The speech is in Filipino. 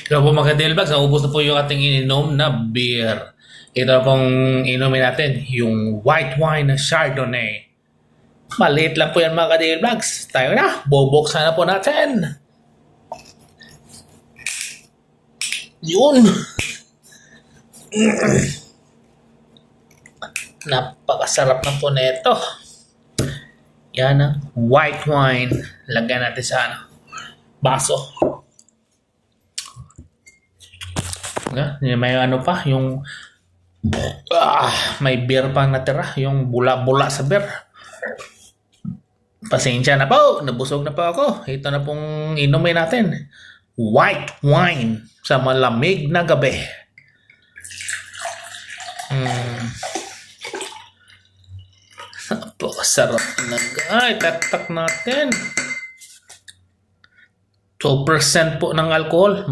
Kaya po mga ka-Delbags, naubos na po yung ating ininom na beer. Ito na pong inumin natin, yung white wine na Chardonnay. Maliit lang po yan mga ka-Delbags. Tayo na, bubuksan na po natin. Yun. Napakasarap na po nito. Yan ang white wine. Lagyan natin sa baso. May ano pa, yung may beer pang natira, yung bula-bula sa beer. Pasensya na po, nabusog na po ako. Ito na pong inumin natin. White wine sa malamig na gabi. Napakasarap na. Ay, tatak natin. 2% po ng alcohol.